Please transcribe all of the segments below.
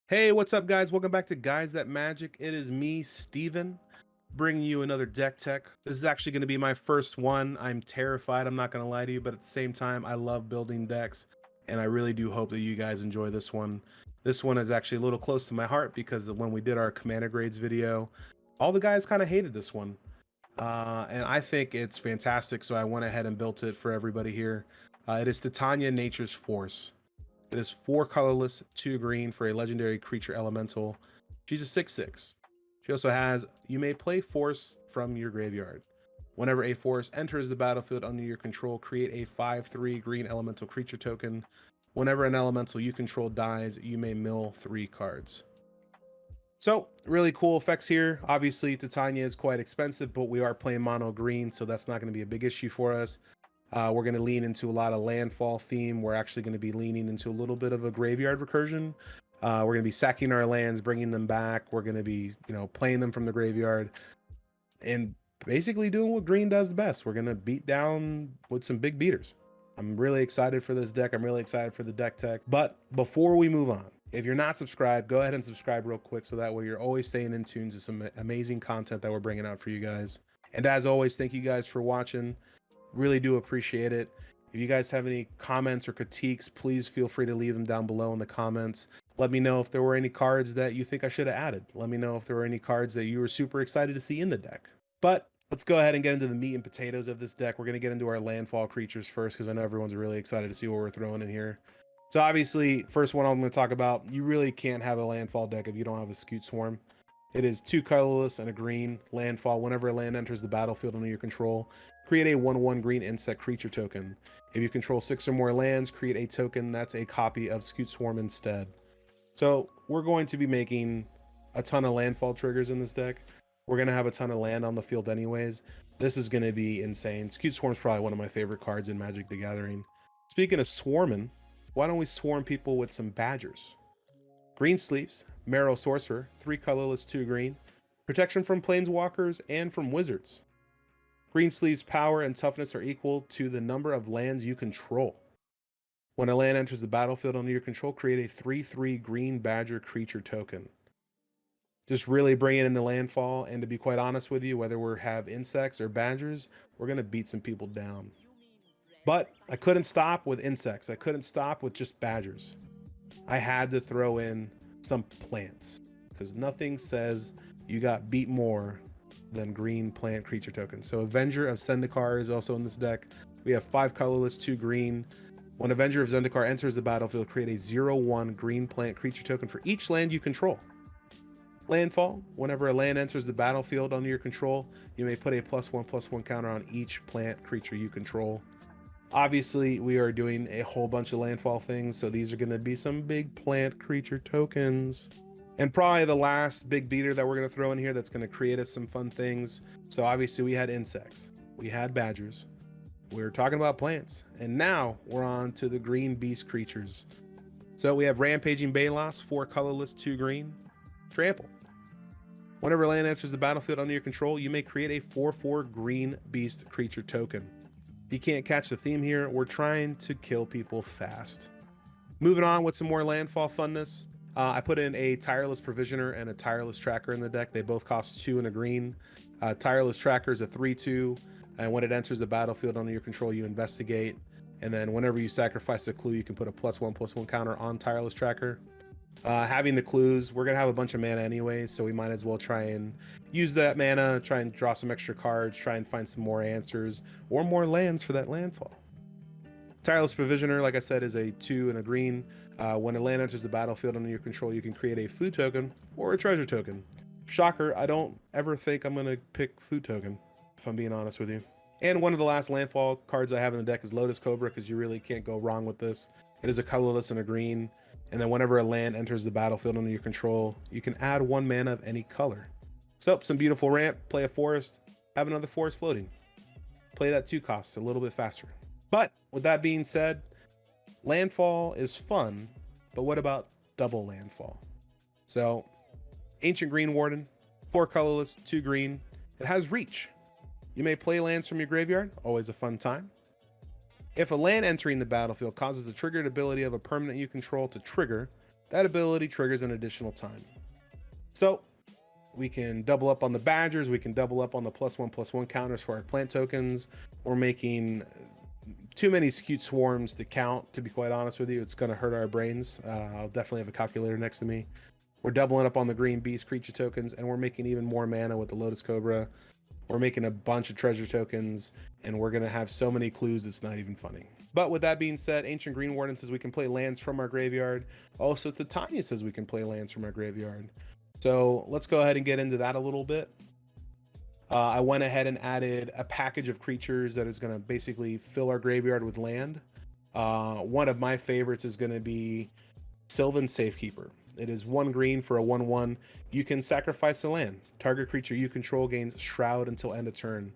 Hey, what's up, guys? Welcome back to Guys That Magic. It is me, Steven, bringing you another deck tech. This is actually going to be my first one. I'm terrified, I'm not going to lie to you, but at the same time, I love building decks, and I really do hope that you guys enjoy this one. This one is actually a little close to my heart because when we did our Commander Grades video, all the guys kind of hated this one. And I think it's fantastic, so I went ahead and built it for everybody here. It is Titania, Nature's Force. It is 4 colorless, 2 green for a legendary creature elemental. She's a 6/6. She also has, you may play Force from your graveyard. Whenever a Force enters the battlefield under your control, create a 5/3 green elemental creature token. Whenever an elemental you control dies, you may mill 3 cards. So, really cool effects here. Obviously, Titania is quite expensive, but we are playing mono green, so that's not going to be a big issue for us. We're going to lean into a lot of landfall theme. We're actually going to be leaning into a little bit of a graveyard recursion. We're going to be sacking our lands, bringing them back. We're going to be, playing them from the graveyard and basically doing what green does the best. We're going to beat down with some big beaters. I'm really excited for this deck. I'm really excited for the deck tech. But before we move on, if you're not subscribed, go ahead and subscribe real quick so that way you're always staying in tune to some amazing content that we're bringing out for you guys. And as always, thank you guys for watching. Really do appreciate it. If you guys have any comments or critiques, please feel free to leave them down below in the comments. Let me know if there were any cards that you think I should have added. Let me know if there were any cards that you were super excited to see in the deck. But let's go ahead and get into the meat and potatoes of this deck. We're going to get into our Landfall Creatures first because I know everyone's really excited to see what we're throwing in here. So obviously, first one I'm going to talk about, you really can't have a Landfall deck if you don't have a Scute Swarm. It is 2 colorless and a green landfall. Whenever a land enters the battlefield under your control, create a 1/1 green insect creature token. If you control 6 or more lands, create a token that's a copy of Scute Swarm instead. So we're going to be making a ton of landfall triggers in this deck. We're going to have a ton of land on the field anyways. This is going to be insane. Scute Swarm is probably one of my favorite cards in Magic the Gathering. Speaking of swarming, why don't we swarm people with some badgers? Green Sleeves, Marrow Sorcerer, 3 colorless, 2 green. Protection from Planeswalkers and from Wizards. Green Sleeves' power and toughness are equal to the number of lands you control. When a land enters the battlefield under your control, create a 3/3 green badger creature token. Just really bringing in the landfall, and to be quite honest with you, whether we have insects or badgers, we're going to beat some people down. But I couldn't stop with insects. I couldn't stop with just badgers. I had to throw in some plants because nothing says you got beat more than green plant creature tokens. So Avenger of Zendikar is also in this deck. We have 5 colorless, 2 green. When Avenger of Zendikar enters the battlefield, create a 0/1 green plant creature token for each land you control. Landfall, whenever a land enters the battlefield under your control, you may put a +1/+1 counter on each plant creature you control. Obviously, we are doing a whole bunch of landfall things, so these are going to be some big plant creature tokens. And probably the last big beater that we're going to throw in here that's going to create us some fun things. So obviously we had insects, we had badgers, we were talking about plants, and now we're on to the green beast creatures. So we have Rampaging Balos, 4 colorless, 2 green. Trample. Whenever land enters the battlefield under your control, you may create a 4/4 green beast creature token. If you can't catch the theme here, we're trying to kill people fast. Moving on with some more landfall funness. I put in a Tireless Provisioner and a Tireless Tracker in the deck. They both cost 2 and a green. Tireless Tracker is a 3/2, and when it enters the battlefield under your control, you investigate. And then whenever you sacrifice a clue, you can put a +1/+1 counter on Tireless Tracker. Having the clues, we're going to have a bunch of mana anyway, so we might as well try and use that mana, try and draw some extra cards, try and find some more answers, or more lands for that landfall. Tireless Provisioner, like I said, is a 2 and a green. When a land enters the battlefield under your control, you can create a food token or a treasure token. Shocker, I don't ever think I'm going to pick food token, if I'm being honest with you. And one of the last landfall cards I have in the deck is Lotus Cobra, because you really can't go wrong with this. It is a colorless and a green. And then whenever a land enters the battlefield under your control, you can add 1 mana of any color. So some beautiful ramp, play a forest, have another forest floating. Play that 2 costs a little bit faster. But with that being said, landfall is fun, but what about double landfall? So Ancient Green Warden, 4 colorless, 2 green. It has reach. You may play lands from your graveyard, always a fun time. If a land entering the battlefield causes the triggered ability of a permanent you control to trigger, that ability triggers an additional time. So we can double up on the Badgers, we can double up on the +1/+1 counters for our plant tokens. We're making too many skewed swarms to count, to be quite honest with you. It's going to hurt our brains. I'll definitely have a calculator next to me. We're doubling up on the green beast creature tokens, and we're making even more mana with the Lotus Cobra. We're making a bunch of treasure tokens, and we're going to have so many clues it's not even funny. But with that being said, Ancient Green Warden says we can play lands from our graveyard. Also, Titania says we can play lands from our graveyard. So let's go ahead and get into that a little bit. I went ahead and added a package of creatures that is going to basically fill our graveyard with land. One of my favorites is going to be Sylvan Safekeeper. It is 1 green for a 1/1. You can sacrifice a land. Target creature you control gains Shroud until end of turn.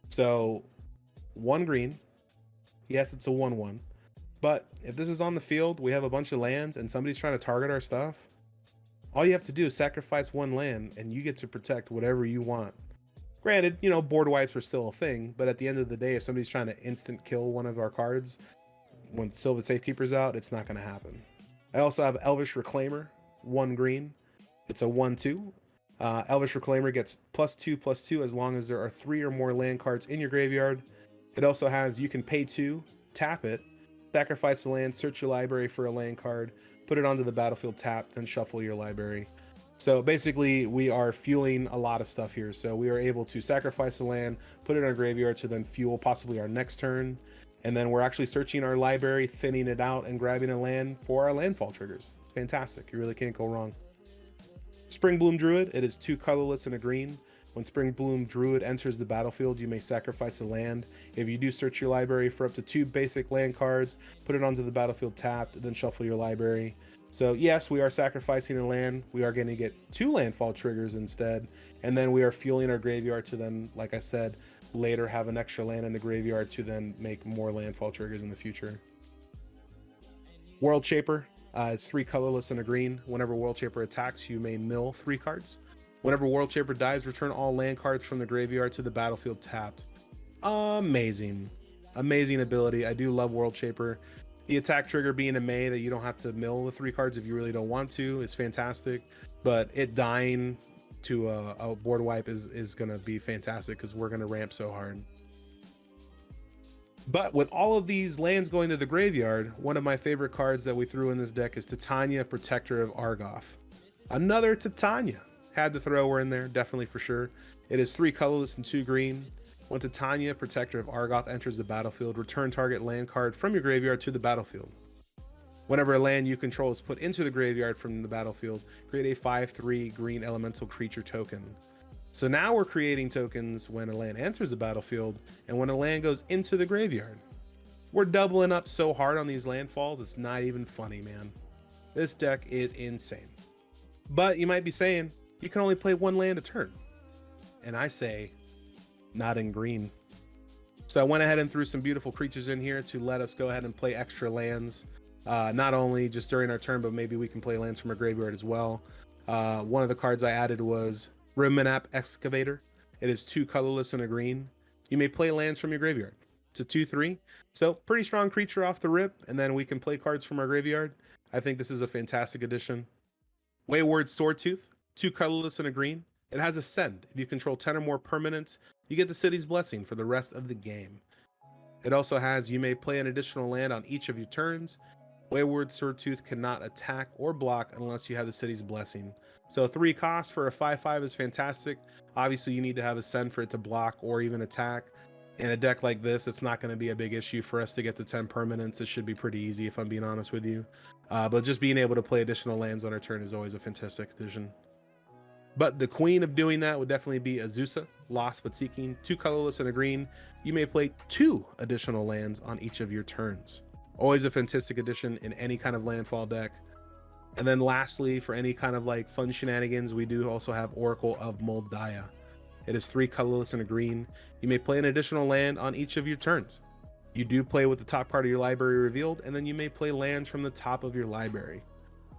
So 1 green. Yes, it's a 1/1. But if this is on the field, we have a bunch of lands and somebody's trying to target our stuff. All you have to do is sacrifice 1 land and you get to protect whatever you want. Granted, you know, board wipes are still a thing, but at the end of the day, if somebody's trying to instant kill one of our cards when Sylvan Safekeeper's out, it's not going to happen. I also have Elvish Reclaimer, 1 green. It's a 1/2. Elvish Reclaimer gets +2/+2 as long as there are 3 or more land cards in your graveyard. It also has you can pay 2, tap it, sacrifice a land, search your library for a land card, put it onto the battlefield tapped, then shuffle your library. So basically, we are fueling a lot of stuff here. So we are able to sacrifice a land, put it in our graveyard to then fuel possibly our next turn. And then we're actually searching our library, thinning it out, and grabbing a land for our landfall triggers. It's fantastic. You really can't go wrong. Springbloom Druid. It is 2 colorless and a green. When Springbloom Druid enters the battlefield, you may sacrifice a land. If you do search your library for up to 2 basic land cards, put it onto the battlefield tapped, then shuffle your library. So yes, we are sacrificing a land. We are going to get 2 landfall triggers instead. And then we are fueling our graveyard to then, like I said, later have an extra land in the graveyard to then make more landfall triggers in the future. World Shaper. It's 3 colorless and a green. Whenever World Shaper attacks, you may mill 3 cards. Whenever World Shaper dies, return all land cards from the graveyard to the battlefield tapped. Amazing. Amazing ability. I do love World Shaper. The attack trigger being a May that you don't have to mill the 3 cards if you really don't want to is fantastic. But it dying to a board wipe is going to be fantastic because we're going to ramp so hard. But with all of these lands going to the graveyard, one of my favorite cards that we threw in this deck is Titania, Protector of Argoth. Another Titania. Had to throw her in there, definitely for sure. It is 3 colorless and 2 green. When Titania, Protector of Argoth, enters the battlefield, return target land card from your graveyard to the battlefield. Whenever a land you control is put into the graveyard from the battlefield, create a 5/3 green elemental creature token. So now we're creating tokens when a land enters the battlefield and when a land goes into the graveyard. We're doubling up so hard on these landfalls, it's not even funny, man. This deck is insane. But you might be saying, you can only play 1 land a turn. And I say, not in green. So I went ahead and threw some beautiful creatures in here to let us go ahead and play extra lands. Not only just during our turn, but maybe we can play lands from our graveyard as well. One of the cards I added was Rimanap Excavator. It is 2 colorless and a green. You may play lands from your graveyard. It's a 2/3. So pretty strong creature off the rip. And then we can play cards from our graveyard. I think this is a fantastic addition. Wayward Swordtooth. 2 colorless and a green. It has Ascend. If you control 10 or more permanents, you get the city's blessing for the rest of the game. It also has you may play an additional land on each of your turns. Wayward Swordtooth cannot attack or block unless you have the city's blessing. So 3 costs for a 5/5 is fantastic. Obviously, you need to have Ascend for it to block or even attack. In a deck like this, it's not going to be a big issue for us to get to 10 permanents. It should be pretty easy if I'm being honest with you. But just being able to play additional lands on our turn is always a fantastic addition. But the queen of doing that would definitely be Azusa, Lost but Seeking, 2 colorless and a green. You may play 2 additional lands on each of your turns. Always a fantastic addition in any kind of landfall deck. And then lastly, for any kind of like fun shenanigans, we do also have Oracle of Moldiah. It is 3 colorless and a green. You may play an additional land on each of your turns. You do play with the top part of your library revealed, and then you may play lands from the top of your library.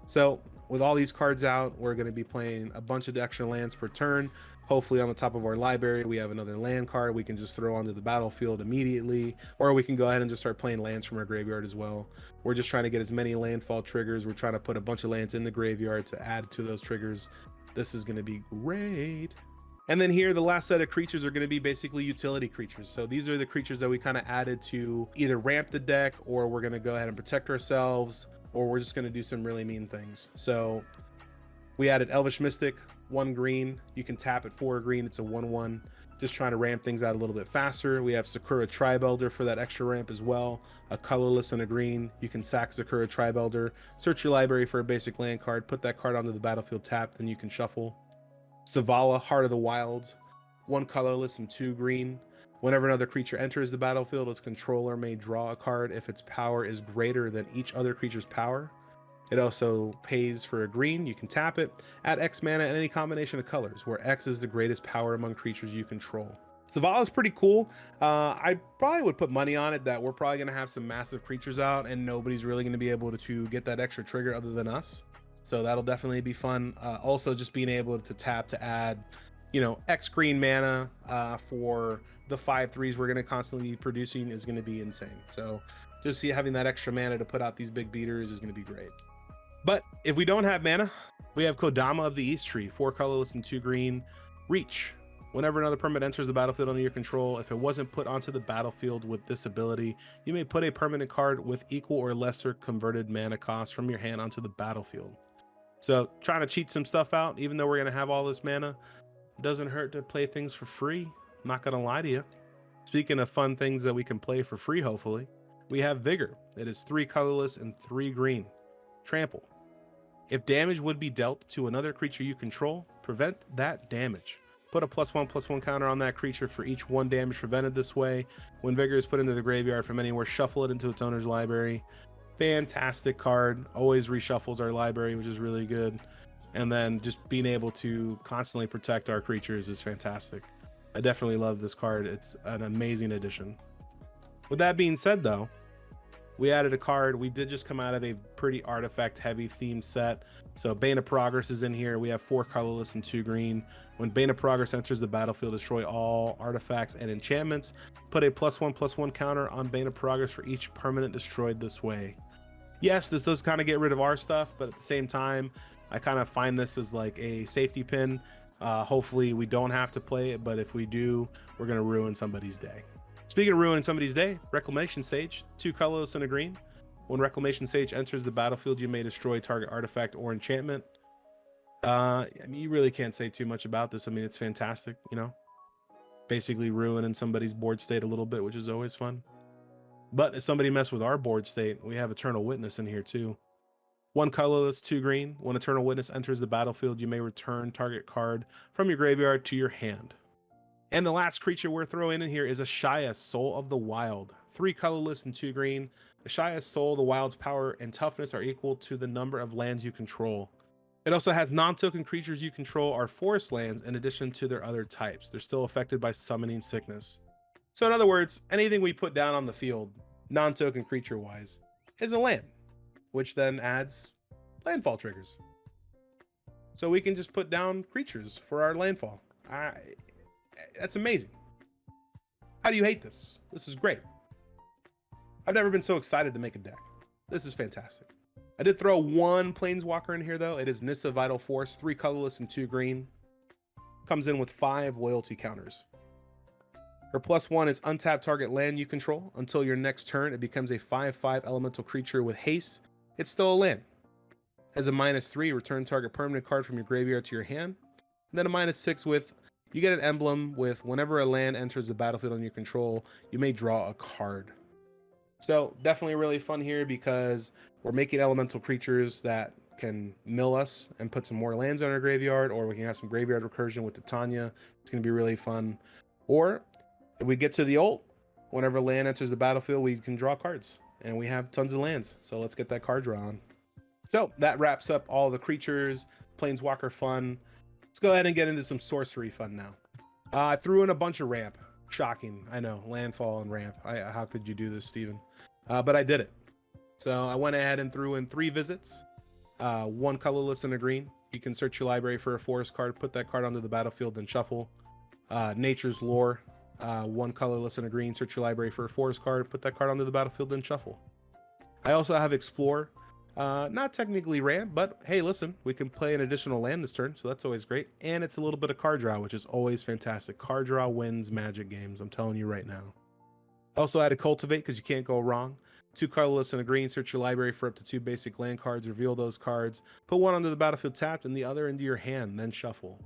So with all these cards out, we're going to be playing a bunch of extra lands per turn. Hopefully on the top of our library, we have another land card we can just throw onto the battlefield immediately, or we can go ahead and just start playing lands from our graveyard as well. We're just trying to get as many landfall triggers. We're trying to put a bunch of lands in the graveyard to add to those triggers. This is going to be great. And then here, the last set of creatures are going to be basically utility creatures. So these are the creatures that we kind of added to either ramp the deck, or we're going to go ahead and protect ourselves, or we're just going to do some really mean things. So we added Elvish Mystic, 1 green. You can tap it for a green. It's a 1/1. Just trying to ramp things out a little bit faster. We have Sakura Tribe-Elder for that extra ramp as well. A colorless and a green. You can sack Sakura Tribe-Elder, search your library for a basic land card, put that card onto the battlefield tapped, then you can shuffle. Zavala, Heart of the Wild, 1 colorless and 2 green. Whenever another creature enters the battlefield, its controller may draw a card if its power is greater than each other creature's power. It also pays for a green. You can tap it, add X mana in any combination of colors, where X is the greatest power among creatures you control. Zavala is pretty cool. I probably would put money on it that we're probably going to have some massive creatures out, and nobody's really going to be able to get that extra trigger other than us. So that'll definitely be fun. Also, just being able to tap to add, you know, X green mana for the 5/3s we're going to constantly be producing is going to be insane. So just having that extra mana to put out these big beaters is going to be great. But if we don't have mana, we have Kodama of the East Tree, 4 colorless and 2 green. Reach. Whenever another permanent enters the battlefield under your control, if it wasn't put onto the battlefield with this ability, you may put a permanent card with equal or lesser converted mana cost from your hand onto the battlefield. So trying to cheat some stuff out, even though we're going to have all this mana, doesn't hurt to play things for free. I'm not going to lie to you. Speaking of fun things that we can play for free, hopefully, we have Vigor. It is 3 colorless and 3 green. Trample. If damage would be dealt to another creature you control, prevent that damage. Put a +1/+1 counter on that creature for each 1 damage prevented this way. When Vigor is put into the graveyard from anywhere, shuffle it into its owner's library. Fantastic card. Always reshuffles our library, which is really good. And then just being able to constantly protect our creatures is fantastic. I definitely love this card. It's an amazing addition. With that being said, though, we added a card. We did just come out of a pretty artifact heavy theme set. So Bane of Progress is in here. We have 4 colorless and 2 green. When Bane of Progress enters the battlefield, destroy all artifacts and enchantments. Put a +1/+1 counter on Bane of Progress for each permanent destroyed this way. Yes, this does kind of get rid of our stuff, but at the same time, I kind of find this as like a safety pin. Hopefully we don't have to play it, but if we do, we're going to ruin somebody's day. Speaking of ruining somebody's day, Reclamation Sage, 2 colorless and a green. When Reclamation Sage enters the battlefield, you may destroy target artifact or enchantment. I mean, you really can't say too much about this. I mean, it's fantastic, you know, basically ruining somebody's board state a little bit, which is always fun. But if somebody messed with our board state, we have Eternal Witness in here too. 1 colorless, 2 green. When Eternal Witness enters the battlefield, you may return target card from your graveyard to your hand. And the last creature we're throwing in here is Ashaya, Soul of the Wild. 3 colorless and 2 green. Ashaya, Soul of the Wild's power and toughness are equal to the number of lands you control. It also has non-token creatures you control are forest lands in addition to their other types. They're still affected by summoning sickness. So in other words, anything we put down on the field, non-token creature-wise, is a land, which then adds landfall triggers. So we can just put down creatures for our landfall. That's amazing. How do you hate this? This is great. I've never been so excited to make a deck. This is fantastic. I did throw 1 Planeswalker in here though. It is Nissa Vital Force, 3 colorless and 2 green. Comes in with 5 loyalty counters. Her +1 is untap target land you control. Until your next turn, it becomes a 5/5 elemental creature with haste. It's still a land. Has a -3, return target permanent card from your graveyard to your hand. And then a -6 with, you get an emblem with whenever a land enters the battlefield on your control, you may draw a card. So definitely really fun here because we're making elemental creatures that can mill us and put some more lands on our graveyard, or we can have some graveyard recursion with Titania. It's going to be really fun. Or if we get to the ult, whenever land enters the battlefield, we can draw cards, and we have tons of lands. So let's get that card draw on. So that wraps up all the creatures, Planeswalker fun. Let's go ahead and get into some sorcery fun now. I threw in a bunch of ramp. Shocking, I know, landfall and ramp. How could you do this, Steven? But I did it. So I went ahead and threw in 3 visits, 1 colorless and a green. You can search your library for a forest card, put that card onto the battlefield, then shuffle. Nature's Lore, 1 colorless and a green, search your library for a forest card, put that card onto the battlefield, then shuffle. I also have Explore, not technically ramp, but hey, listen, we can play an additional land this turn, so that's always great. And it's a little bit of card draw, which is always fantastic. Card draw wins Magic games, I'm telling you right now. Also added Cultivate because you can't go wrong. 2 colorless and a green, search your library for up to 2 basic land cards, reveal those cards, put 1 onto the battlefield tapped and the other into your hand, then shuffle.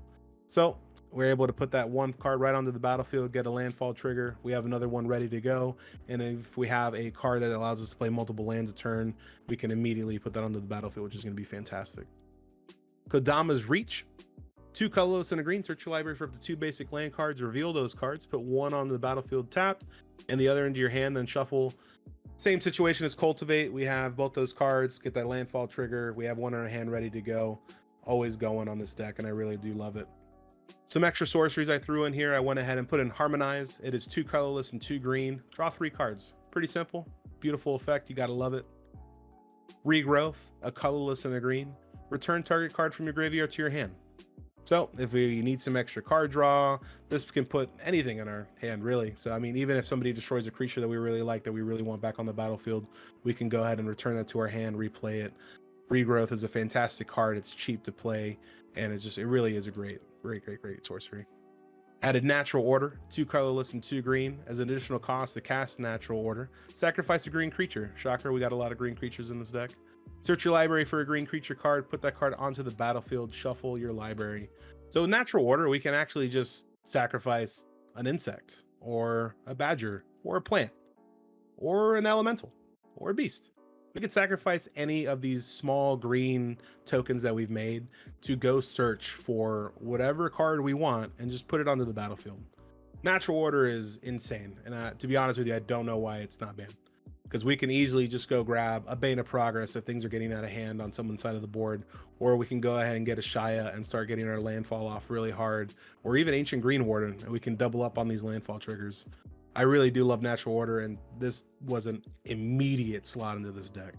So we're able to put that 1 card right onto the battlefield, get a landfall trigger. We have another one ready to go. And if we have a card that allows us to play multiple lands a turn, we can immediately put that onto the battlefield, which is going to be fantastic. Kodama's Reach. 2 colorless and a green, search your library for up to 2 basic land cards, reveal those cards, put 1 onto the battlefield tapped and the other into your hand, then shuffle. Same situation as Cultivate. We have both those cards, get that landfall trigger. We have 1 in our hand ready to go. Always going on this deck, and I really do love it. Some extra sorceries I threw in here. I went ahead and put in Harmonize. It is 2 colorless and 2 green. Draw 3 cards. Pretty simple. Beautiful effect. You gotta love it. Regrowth, a colorless and a green. Return target card from your graveyard to your hand. So if we need some extra card draw, this can put anything in our hand, really. So I mean, even if somebody destroys a creature that we really like, that we really want back on the battlefield, we can go ahead and return that to our hand, replay it. Regrowth is a fantastic card. It's cheap to play, and it really is a great sorcery. Added Natural Order, 2 colorless and 2 green. As an additional cost to cast Natural Order, sacrifice a green creature. Shocker, we got a lot of green creatures in this deck. Search your library for a green creature card, put that card onto the battlefield, shuffle your library. So in Natural Order, we can actually just sacrifice an insect, or a badger, or a plant, or an elemental, or a beast. We could sacrifice any of these small green tokens that we've made to go search for whatever card we want and just put it onto the battlefield. Natural Order is insane, and to be honest with you, I don't know why it's not banned. Because we can easily just go grab a Bane of Progress if things are getting out of hand on someone's side of the board, or we can go ahead and get a Shaya and start getting our landfall off really hard, or even Ancient Green Warden, and we can double up on these landfall triggers. I really do love Natural Order, and this was an immediate slot into this deck.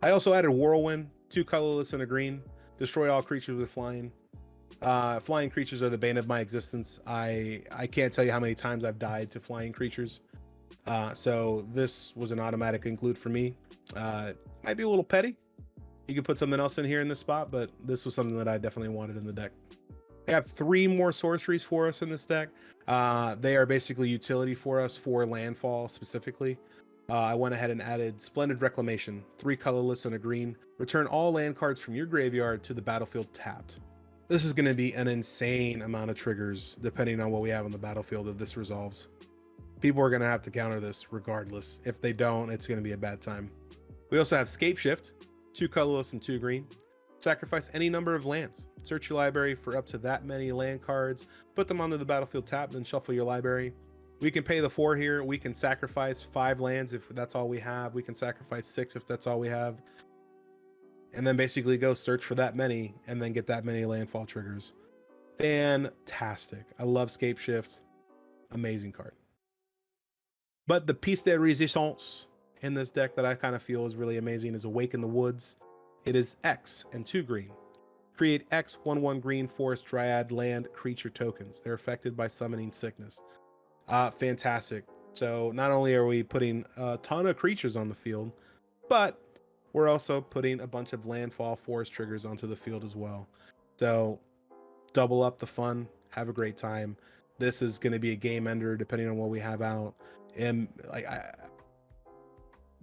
I also added Whirlwind, 2 colorless and a green. Destroy all creatures with flying. Flying creatures are the bane of my existence. I can't tell you how many times I've died to flying creatures. So this was an automatic include for me. Might be a little petty. You could put something else in here in this spot, but this was something that I definitely wanted in the deck. I have 3 more sorceries for us in this deck. They are basically utility for us for landfall specifically. I went ahead and added Splendid Reclamation, 3 colorless and a green. Return all land cards from your graveyard to the battlefield tapped. This is going to be an insane amount of triggers depending on what we have on the battlefield if this resolves. People are going to have to counter this regardless. If they don't, it's going to be a bad time. We also have Scapeshift, 2 colorless and 2 green. Sacrifice any number of lands. Search your library for up to that many land cards. Put them onto the battlefield tapped, then shuffle your library. We can pay the 4 here. We can sacrifice 5 lands if that's all we have. We can sacrifice 6 if that's all we have. And then basically go search for that many and then get that many landfall triggers. Fantastic. I love Scapeshift. Amazing card. But the piece de resistance in this deck that I kind of feel is really amazing is Awake in the Woods. It is X and 2 green. Create X 1/1 green forest dryad land creature tokens. They're affected by summoning sickness. Fantastic. So not only are we putting a ton of creatures on the field, but we're also putting a bunch of landfall forest triggers onto the field as well. So double up the fun, have a great time. This is going to be a game ender depending on what we have out. And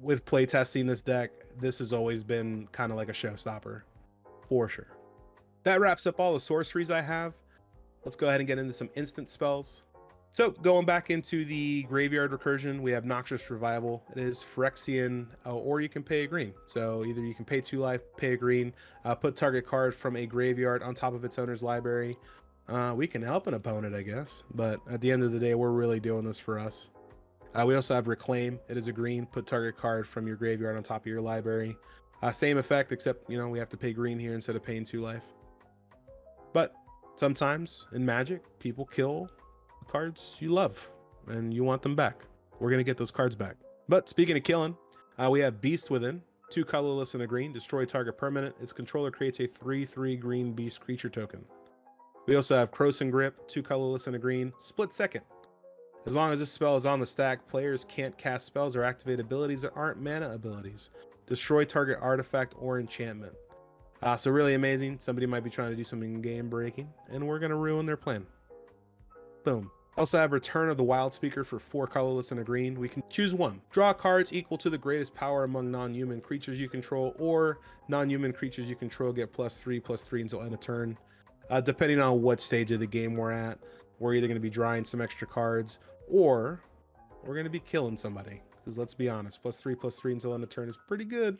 with playtesting this deck, this has always been kind of like a showstopper for sure. That wraps up all the sorceries I have. Let's go ahead and get into some instant spells. So going back into the graveyard recursion, we have Noxious Revival. It is Phyrexian, or you can pay a green. So either you can pay 2 life, pay a green, put target card from a graveyard on top of its owner's library. We can help an opponent, I guess, but at the end of the day, we're really doing this for us. We also have Reclaim. It is a green, put target card from your graveyard on top of your library. Same effect, except, you know, we have to pay green here instead of paying 2 life. But sometimes in Magic, people kill cards you love and you want them back. We're going to get those cards back. But speaking of killing, we have Beast Within. 2 colorless and a green. Destroy target permanent. Its controller creates a 3/3 green beast creature token. We also have Croson Grip, 2 colorless and a green. Split second. As long as this spell is on the stack, players can't cast spells or activate abilities that aren't mana abilities. Destroy target artifact or enchantment. So really amazing. Somebody might be trying to do something game breaking, and we're going to ruin their plan. Boom. Also have Return of the Wild Speaker for 4 colorless and a green. We can choose one. Draw cards equal to the greatest power among non-human creatures you control, or non-human creatures you control get +3/+3 until end of turn. Depending on what stage of the game we're at, we're either going to be drawing some extra cards, or we're going to be killing somebody. Because let's be honest, +3/+3 until end of turn is pretty good.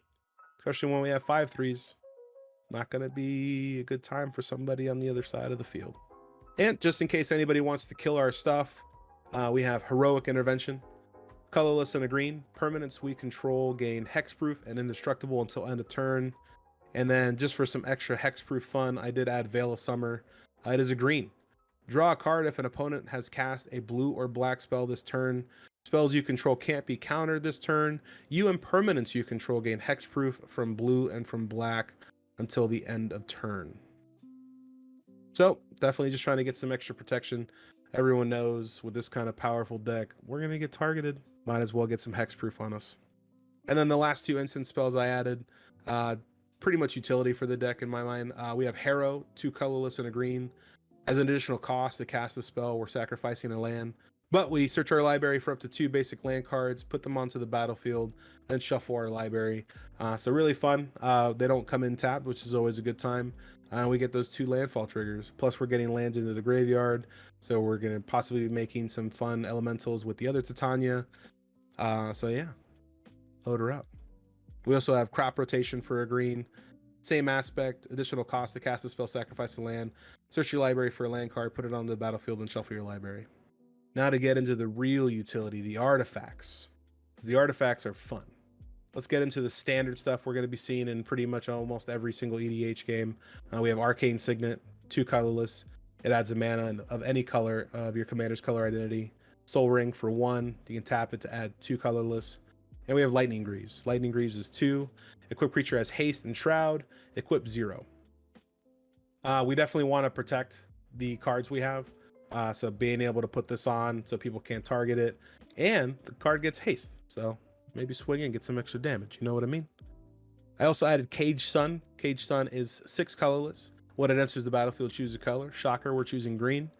Especially when we have 5/3s. Not going to be a good time for somebody on the other side of the field. And just in case anybody wants to kill our stuff, we have Heroic Intervention. Colorless and a green. Permanents we control gain hexproof and indestructible until end of turn. And then just for some extra hexproof fun, I did add Veil of Summer. It is a green. Draw a card if an opponent has cast a blue or black spell this turn. Spells you control can't be countered this turn. You and permanents you control gain hexproof from blue and from black until the end of turn. So definitely just trying to get some extra protection. Everyone knows with this kind of powerful deck, we're going to get targeted. Might as well get some hexproof on us. And then the last 2 instant spells I added, pretty much utility for the deck in my mind. We have Harrow, 2 colorless and a green. As an additional cost to cast the spell, we're sacrificing a land. But we search our library for up to 2 basic land cards, put them onto the battlefield, then shuffle our library. So really fun. They don't come in tapped, which is always a good time. We get those 2 landfall triggers. Plus we're getting lands into the graveyard. So we're going to possibly be making some fun elementals with the other Titania. So yeah, load her up. We also have crop rotation for a green. Same aspect, additional cost to cast a spell, sacrifice a land, search your library for a land card, put it on the battlefield, and shuffle your library. Now to get into the real utility, the artifacts. The artifacts are fun. Let's get into the standard stuff we're going to be seeing in pretty much almost every single EDH game. We have Arcane Signet, 2 colorless. It adds a mana of any color of your commander's color identity. Soul Ring for 1. You can tap it to add 2 colorless. And we have Lightning Greaves. Lightning Greaves is 2. Equip creature has haste and shroud. Equip 0. We definitely want to protect the cards we have. So being able to put this on so people can't target it. And the card gets haste. So maybe swing and get some extra damage. You know what I mean? I also added Cage Sun. Cage Sun is 6 colorless. When it enters the battlefield, choose a color. Shocker, we're choosing green.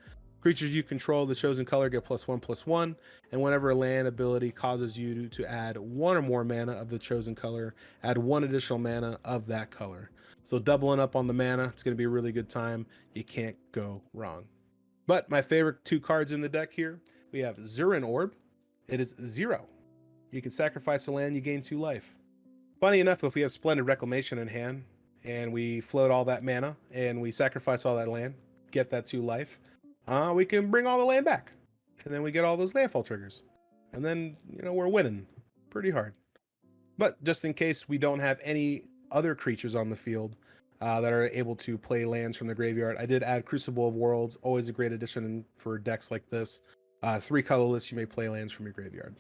Creatures you control the chosen color get +1/+1, and whenever a land ability causes you to add 1 or more mana of the chosen color, add 1 additional mana of that color. So doubling up on the mana, it's going to be a really good time. You can't go wrong. But my favorite 2 cards in the deck here, we have Zurin Orb. It is 0. You can sacrifice a land, you gain 2 life. Funny enough, if we have Splendid Reclamation in hand, and we float all that mana, and we sacrifice all that land, get that 2 life, we can bring all the land back. And then we get all those landfall triggers. And then, we're winning pretty hard. But just in case we don't have any other creatures on the field that are able to play lands from the graveyard, I did add Crucible of Worlds, always a great addition for decks like this. 3 colorless, you may play lands from your graveyard.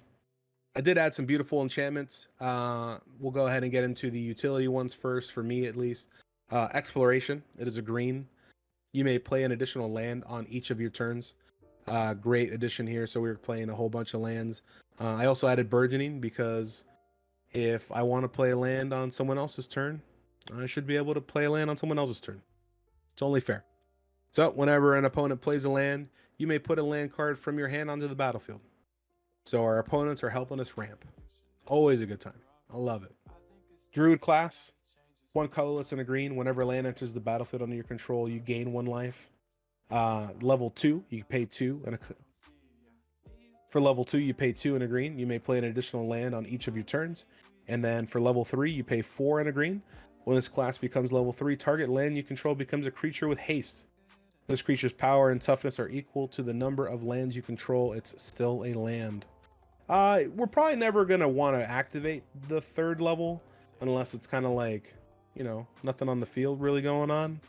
I did add some beautiful enchantments. We'll go ahead and get into the utility ones first, for me at least. Exploration, it is a green. You may play an additional land on each of your turns. Great addition here. So we're playing a whole bunch of lands. I also added Burgeoning because if I want to play a land on someone else's turn, I should be able to play a land on someone else's turn. It's only fair. So whenever an opponent plays a land, you may put a land card from your hand onto the battlefield. So our opponents are helping us ramp. Always a good time. I love it. Druid class. 1 colorless and a green. Whenever land enters the battlefield under your control, you gain 1 life. Level 2, you pay 2. For level 2, you pay 2 and a green. You may play an additional land on each of your turns. And then for level 3, you pay 4 and a green. When this class becomes level 3, target land you control becomes a creature with haste. This creature's power and toughness are equal to the number of lands you control. It's still a land. We're probably never going to want to activate the 3rd level unless it's kind of like, nothing on the field really going on.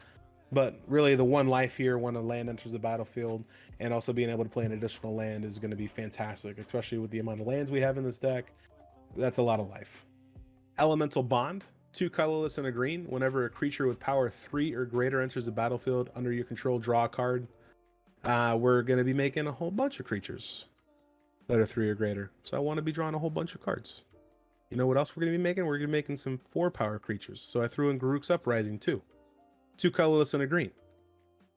But really the 1 life here when a land enters the battlefield and also being able to play an additional land is going to be fantastic, especially with the amount of lands we have in this deck. That's a lot of life. Elemental Bond, 2 colorless and a green. Whenever a creature with power 3 or greater enters the battlefield under your control, draw a card. We're going to be making a whole bunch of creatures that are 3 or greater. So I want to be drawing a whole bunch of cards. You know what else we're going to be making? We're going to be making some 4 power creatures. So I threw in Garruk's Uprising too. 2 colorless and a green.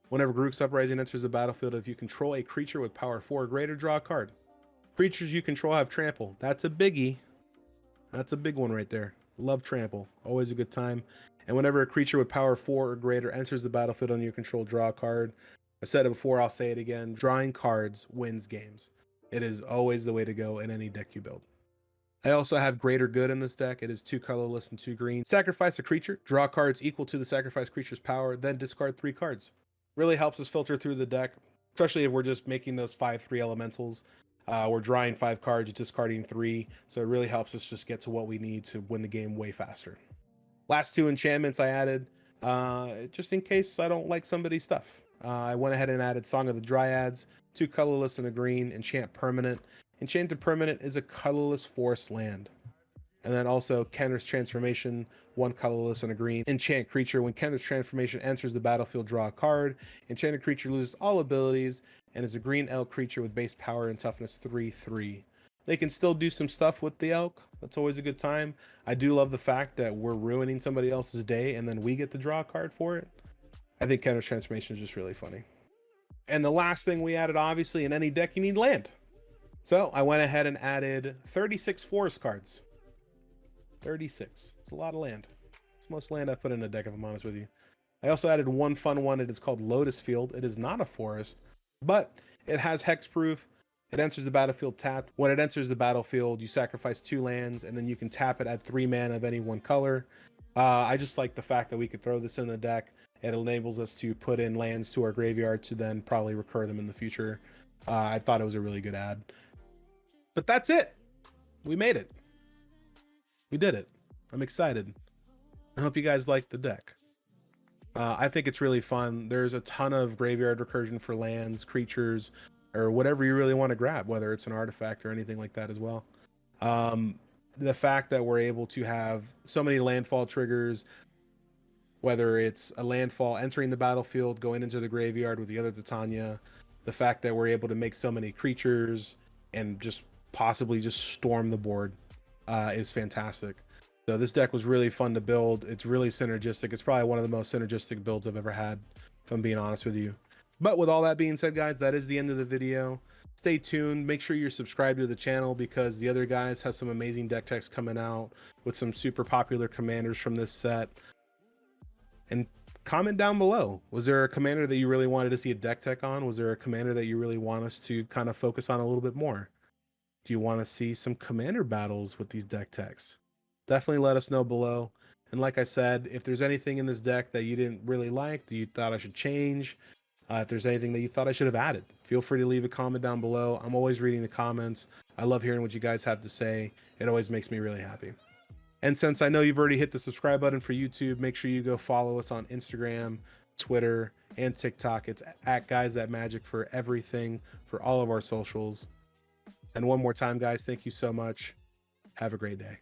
Whenever Garruk's Uprising enters the battlefield, if you control a creature with power 4 or greater, draw a card. Creatures you control have trample. That's a biggie. That's a big one right there. Love trample. Always a good time. And whenever a creature with power 4 or greater enters the battlefield under your control, draw a card. I said it before, I'll say it again. Drawing cards wins games. It is always the way to go in any deck you build. I also have Greater Good in this deck. It is 2 colorless and 2 green. Sacrifice a creature, draw cards equal to the sacrificed creature's power, then discard 3 cards. Really helps us filter through the deck, especially if we're just making those 5/3 elementals. We're drawing 5 cards, discarding 3, so it really helps us just get to what we need to win the game way faster. Last 2 enchantments I added, just in case I don't like somebody's stuff. I went ahead and added Song of the Dryads, 2 colorless and a green, enchant permanent. Enchanted permanent is a colorless forest land. And then also Kenrith's Transformation, 1 colorless and a green. Enchant creature. When Kenrith's Transformation enters the battlefield, draw a card. Enchanted creature loses all abilities and is a green elk creature with base power and toughness 3/3. They can still do some stuff with the elk. That's always a good time. I do love the fact that we're ruining somebody else's day and then we get to draw a card for it. I think Kenrith's Transformation is just really funny. And the last thing we added, obviously, in any deck, you need land. So I went ahead and added 36 forest cards. 36. It's a lot of land. It's the most land I've put in a deck, if I'm honest with you. I also added one fun one. It is called Lotus Field. It is not a forest, but it has hexproof. It enters the battlefield tapped. When it enters the battlefield, you sacrifice 2 lands, and then you can tap it at 3 mana of any one color. I just like the fact that we could throw this in the deck. It enables us to put in lands to our graveyard to then probably recur them in the future. I thought it was a really good add. But that's it. We made it. We did it. I'm excited. I hope you guys liked the deck. I think it's really fun. There's a ton of graveyard recursion for lands, creatures, or whatever you really want to grab, whether it's an artifact or anything like that as well. The fact that we're able to have so many landfall triggers, whether it's a landfall entering the battlefield, going into the graveyard with the other Titania, the fact that we're able to make so many creatures and just possibly just storm the board is fantastic. So this deck was really fun to build. It's really synergistic. It's probably one of the most synergistic builds I've ever had, if I'm being honest with you. But with all that being said, guys, that is the end of the video. Stay tuned. Make sure you're subscribed to the channel because the other guys have some amazing deck techs coming out with some super popular commanders from this set. And comment down below. Was there a commander that you really wanted to see a deck tech on? Was there a commander that you really want us to kind of focus on a little bit more? Do you want to see some commander battles with these deck techs? Definitely let us know below. And like I said, if there's anything in this deck that you didn't really like, that you thought I should change, if there's anything that you thought I should have added, feel free to leave a comment down below. I'm always reading the comments. I love hearing what you guys have to say. It always makes me really happy. And since I know you've already hit the subscribe button for YouTube, make sure you go follow us on Instagram, Twitter, and TikTok. It's at Guys That Magic for everything, for all of our socials. And one more time, guys, thank you so much. Have a great day.